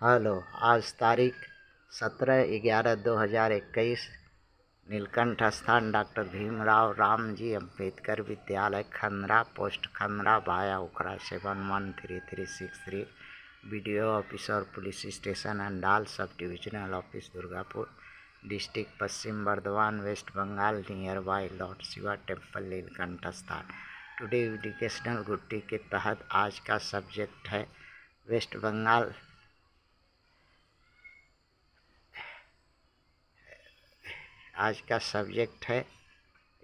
Hello. आज तारीख 17/11/2021, नीलकंठ स्थान डॉक्टर भीमराव रामजी अंबेडकर विद्यालय, Khandra post, Khandra via Ukhra 713363, BDO office और police station Andal, sub divisional office Durgapur, district Paschim Bardhaman, West Bengal, near by lord Shiva temple, Neelkanth स्थान। टुडे एजुकेशनल गुट्टी के तहत आज का सब्जेक्ट है वेस्ट बंगाल। आज का सब्जेक्ट है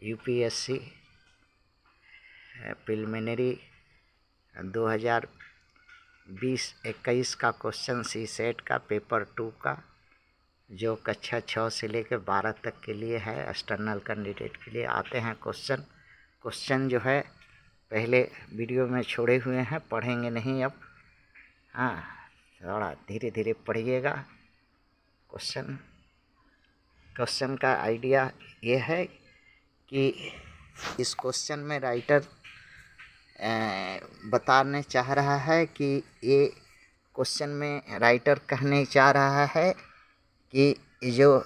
UPSC प्रिलिमिनरी 2020-21 का क्वेश्चन सी सेट का पेपर 2 का, जो कक्षा 6 से लेकर 12 तक के लिए है। एक्सटर्नल कैंडिडेट के लिए आते हैं क्वेश्चन जो है पहले वीडियो में छोड़े हुए हैं, पढ़ेंगे नहीं अब। हाँ, थोड़ा धीरे धीरे पढ़िएगा। क्वेश्चन का आइडिया ये है कि इस क्वेश्चन में राइटर बताने चाह रहा है कि ये क्वेश्चन में राइटर कहने चाह रहा है कि जो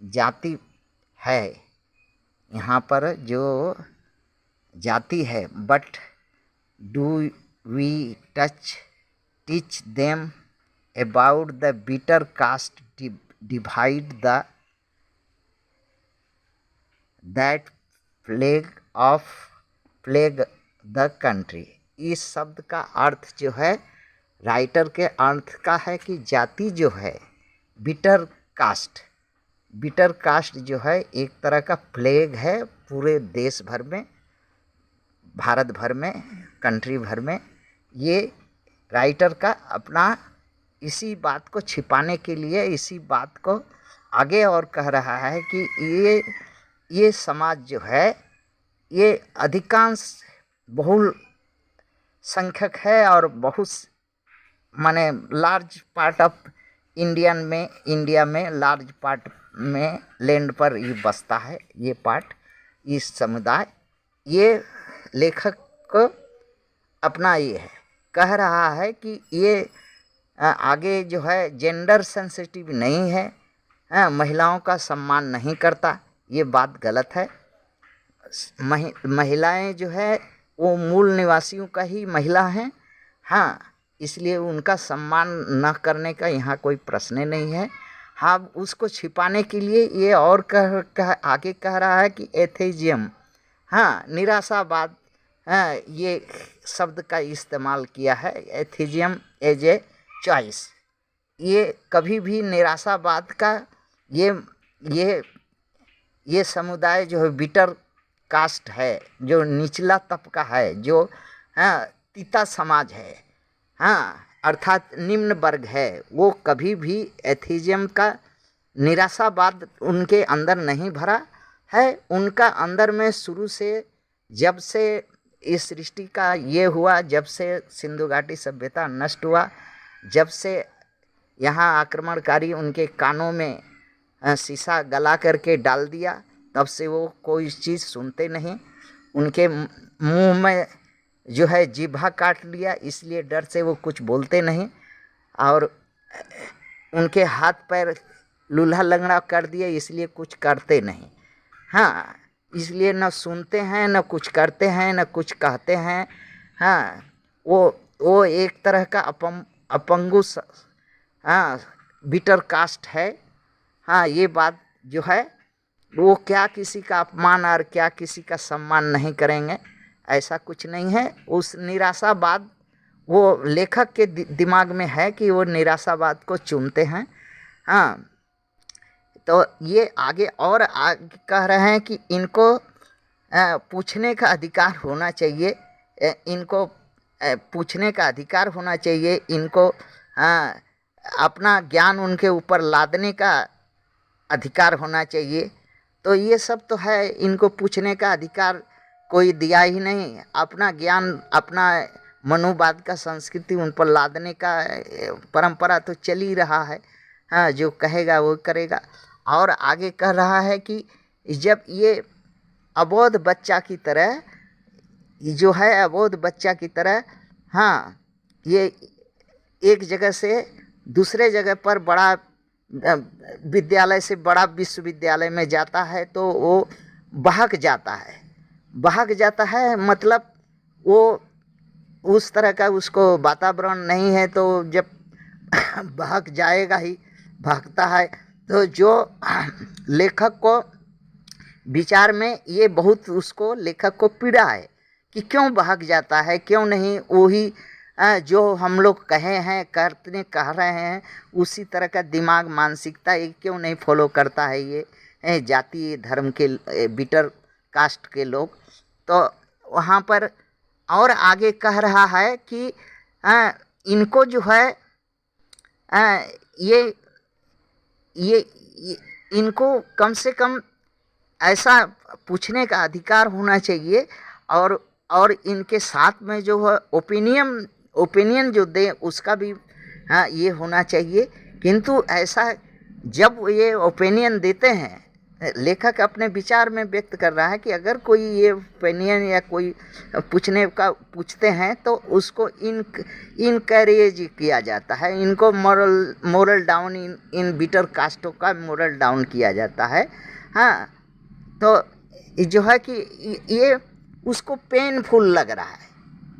जाति है, यहाँ पर जो जाति है, but do we teach them about the bitter caste divide the that plague the country. इस शब्द का अर्थ जो है राइटर के अर्थ का है कि जाति जो है बिटर कास्ट जो है एक तरह का प्लेग है पूरे देश भर में, भारत भर में, कंट्री भर में। ये राइटर का अपना इसी बात को छिपाने के लिए इसी बात को आगे और कह रहा है कि ये समाज जो है ये अधिकांश बहुल संख्यक है और बहुत माने लार्ज पार्ट ऑफ इंडिया में लार्ज पार्ट में लैंड पर ये बसता है, ये पार्ट, इस समुदाय। ये लेखक को अपना ये है कह रहा है कि ये आगे जो है जेंडर सेंसिटिव नहीं है, महिलाओं का सम्मान नहीं करता। ये बात गलत है। महिलाएं जो है वो मूल निवासियों का ही महिला हैं, हाँ, इसलिए उनका सम्मान न करने का यहाँ कोई प्रश्न नहीं है। हाँ, उसको छिपाने के लिए ये और आगे कह रहा है कि एथेइज्म, हाँ, निराशावाद, हाँ, ये शब्द का इस्तेमाल किया है, एथेइज्म एज ए चॉइस। ये कभी भी निराशावाद का ये समुदाय जो है बिटर कास्ट है, जो निचला तबका है, जो तीता समाज है, हाँ, अर्थात निम्न वर्ग है, वो कभी भी एथेइज्म का निराशावाद उनके अंदर नहीं भरा है। उनका अंदर में शुरू से, जब से इस सृष्टि का ये हुआ, जब से सिंधु घाटी सभ्यता नष्ट हुआ, जब से यहाँ आक्रमणकारी उनके कानों में शीशा गला करके डाल दिया, तब से वो कोई चीज़ सुनते नहीं। उनके मुंह में जो है जीभा काट लिया, इसलिए डर से वो कुछ बोलते नहीं, और उनके हाथ पैर लूल्हा लंगड़ा कर दिए, इसलिए कुछ करते नहीं। हाँ, इसलिए न सुनते हैं, न कुछ करते हैं, न कुछ कहते हैं। हाँ, वो एक तरह का अपंगु, हाँ, बिटर कास्ट है। हाँ, ये बात जो है वो क्या किसी का अपमान और क्या किसी का सम्मान नहीं करेंगे, ऐसा कुछ नहीं है। उस निराशावाद वो लेखक के दिमाग में है कि वो निराशावाद को चुनते हैं। हाँ, तो ये आगे कह रहे हैं कि इनको पूछने का अधिकार होना चाहिए, इनको पूछने का अधिकार होना चाहिए, इनको अपना ज्ञान उनके ऊपर लादने का अधिकार होना चाहिए। तो ये सब तो है, इनको पूछने का अधिकार कोई दिया ही नहीं। अपना ज्ञान, अपना मनुवाद का संस्कृति उन पर लादने का परंपरा तो चल ही रहा है। हाँ, जो कहेगा वो करेगा। और आगे कह रहा है कि जब ये अबोध बच्चा की तरह जो है, अबोध बच्चा की तरह, हाँ, ये एक जगह से दूसरे जगह पर बड़ा विद्यालय से बड़ा विश्वविद्यालय में जाता है तो वो बहक जाता है। बहक जाता है मतलब वो उस तरह का उसको वातावरण नहीं है, तो जब बहक जाएगा ही, बहकता है तो जो लेखक को विचार में ये बहुत उसको लेखक को पीड़ा है कि क्यों बहक जाता है, क्यों नहीं वही जो हम लोग कहे हैं करते कह रहे हैं उसी तरह का दिमाग मानसिकता ये क्यों नहीं फॉलो करता है ये जाति धर्म के बिटर कास्ट के लोग। तो वहाँ पर और आगे कह रहा है कि इनको जो है ये इनको कम से कम ऐसा पूछने का अधिकार होना चाहिए और इनके साथ में जो है ओपिनियन जो दे उसका भी ये होना चाहिए। किंतु ऐसा जब ये ओपिनियन देते हैं, लेखक अपने विचार में व्यक्त कर रहा है कि अगर कोई ये ओपिनियन या कोई पूछते हैं तो उसको इनकरेज किया जाता है, इनको मोरल डाउन इन बिटर कास्टों का मोरल डाउन किया जाता है। हाँ, तो जो है कि ये उसको पेनफुल लग रहा है,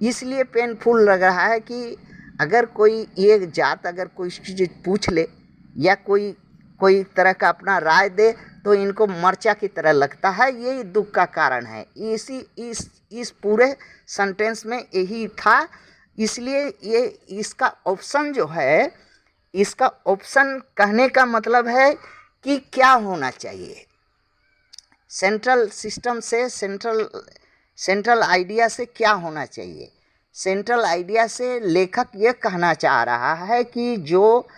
इसलिए पेनफुल लग रहा है कि अगर कोई ये जात अगर कोई चीज़ पूछ ले या कोई तरह का अपना राय दे तो इनको मर्चा की तरह लगता है। यही दुख का कारण है। इस पूरे सेंटेंस में यही था। इसलिए ये इसका ऑप्शन जो है, इसका ऑप्शन कहने का मतलब है कि क्या होना चाहिए सेंट्रल सिस्टम से, सेंट्रल आइडिया से क्या होना चाहिए। सेंट्रल आइडिया से लेखक ये कहना चाह रहा है कि जो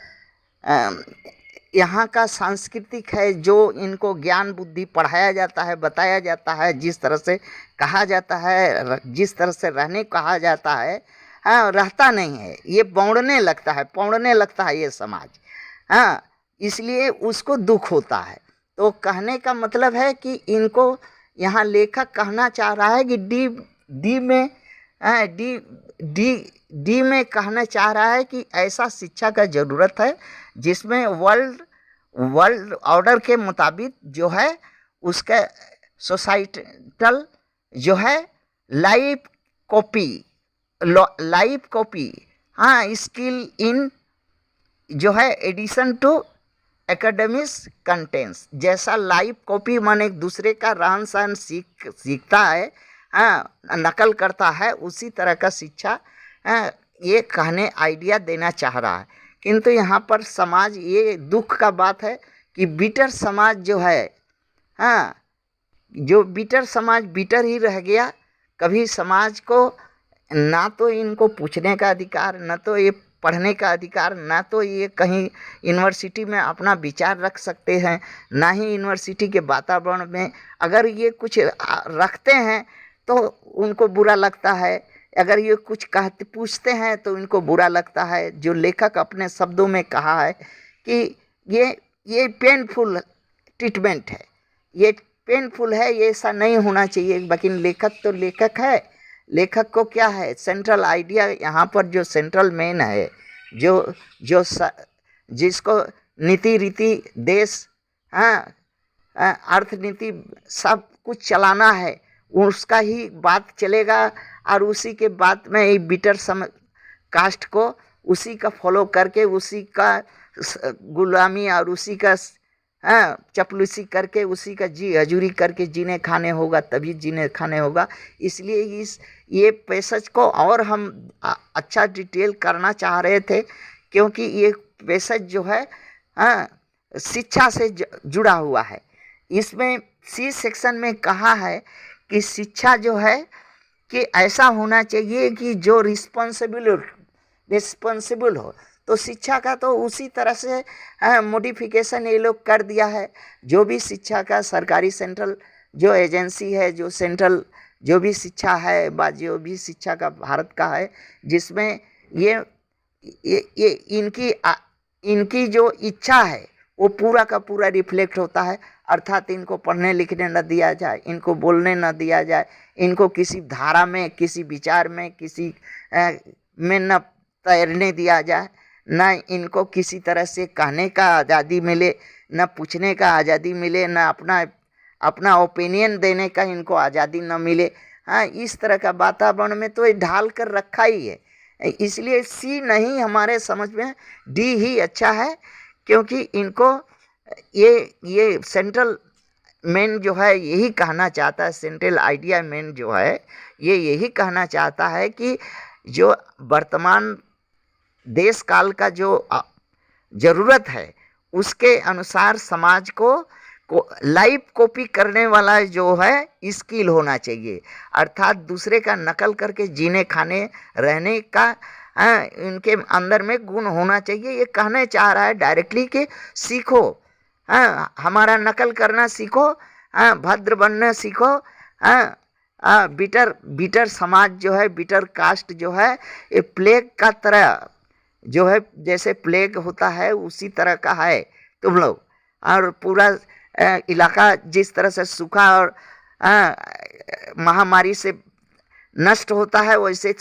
यहाँ का सांस्कृतिक है, जो इनको ज्ञान बुद्धि पढ़ाया जाता है, बताया जाता है, जिस तरह से कहा जाता है, जिस तरह से रहने कहा जाता है, हाँ रहता नहीं है, ये पौड़ने लगता है ये समाज। हाँ, इसलिए उसको दुख होता है। तो कहने का मतलब है कि इनको यहाँ लेखक कहना चाह रहा है कि डी में कहना चाह रहा है कि ऐसा शिक्षा का ज़रूरत है जिसमें वर्ल्ड ऑर्डर के मुताबिक जो है उसका सोसाइटल जो है लाइफ कॉपी हाँ स्किल इन जो है एडिशन टू एकेडमिक्स कंटेंट्स, जैसा लाइव कॉपी माने एक दूसरे का रहन सहन सीखता है, हाँ नकल करता है, उसी तरह का शिक्षा ये कहने आइडिया देना चाह रहा है। किंतु यहाँ पर समाज, ये दुख का बात है कि बिटर समाज जो है, हाँ जो बिटर समाज बिटर ही रह गया। कभी समाज को ना तो इनको पूछने का अधिकार, ना तो ये पढ़ने का अधिकार, ना तो ये कहीं यूनिवर्सिटी में अपना विचार रख सकते हैं, ना ही यूनिवर्सिटी के वातावरण में अगर ये कुछ रखते हैं तो उनको बुरा लगता है, अगर ये कुछ पूछते हैं तो इनको बुरा लगता है। जो लेखक अपने शब्दों में कहा है कि ये पेनफुल ट्रीटमेंट है, ये पेनफुल है, ये ऐसा नहीं होना चाहिए। लेकिन लेखक तो लेखक है, लेखक को क्या है सेंट्रल आइडिया यहाँ पर जो सेंट्रल मेन है, जो जिसको नीति रीति देश अर्थनीति सब कुछ चलाना है, उसका ही बात चलेगा। और उसी के बाद में ये बिटर कास्ट को उसी का फॉलो करके, उसी का गुलामी और उसी का चपलूसी करके, उसी का जी हजूरी करके जीने खाने होगा, तभी जीने खाने होगा। इसलिए ये पैसेज को और हम अच्छा डिटेल करना चाह रहे थे, क्योंकि ये पैसेज जो है शिक्षा से जुड़ा हुआ है। इसमें सी सेक्शन में कहा है कि शिक्षा जो है कि ऐसा होना चाहिए कि जो रिस्पॉन्सिबल हो। तो शिक्षा का तो उसी तरह से मॉडिफिकेशन ये लोग कर दिया है। जो भी शिक्षा का सरकारी सेंट्रल जो एजेंसी है, जो सेंट्रल जो भी शिक्षा है, जो भी शिक्षा का भारत का है, जिसमें ये इनकी जो इच्छा है वो पूरा का पूरा रिफ्लेक्ट होता है। अर्थात इनको पढ़ने लिखने न दिया जाए, इनको बोलने न दिया जाए, इनको किसी धारा में, किसी विचार में, किसी में न तैरने दिया जाए, ना इनको किसी तरह से कहने का आज़ादी मिले, न पूछने का आज़ादी मिले, न अपना अपना ओपिनियन देने का इनको आज़ादी न मिले। हाँ, इस तरह का वातावरण में तो ये ढाल कर रखा ही है। इसलिए सी नहीं, हमारे समझ में डी ही अच्छा है, क्योंकि इनको ये सेंट्रल मेन जो है यही कहना चाहता है, सेंट्रल आइडिया मेन जो है ये यही कहना चाहता है कि जो वर्तमान देश काल का जो ज़रूरत है उसके अनुसार समाज को लाइव कॉपी करने वाला जो है स्किल होना चाहिए, अर्थात दूसरे का नकल करके जीने खाने रहने का इनके अंदर में गुण होना चाहिए। ये कहना चाह रहा है डायरेक्टली कि सीखो, हमारा नकल करना सीखो, भद्र बनना सीखो। बिटर बिटर समाज जो है, बिटर कास्ट जो है, ये प्लेग का तरह जो है, जैसे प्लेग होता है उसी तरह का है तुम लोग। और पूरा इलाका जिस तरह से सूखा और महामारी से नष्ट होता है, वैसे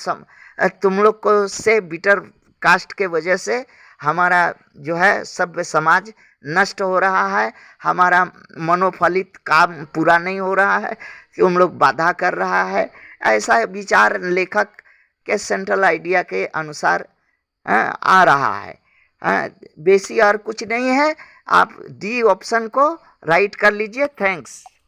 तुम लोग को से बिटर कास्ट के वजह से हमारा जो है सभ्य समाज नष्ट हो रहा है, हमारा मनोफलित काम पूरा नहीं हो रहा है, तुम लोग बाधा कर रहा है। ऐसा विचार लेखक के सेंट्रल आइडिया के अनुसार आ रहा है। बेसी और कुछ नहीं है। आप डी ऑप्शन को राइट कर लीजिए। थैंक्स।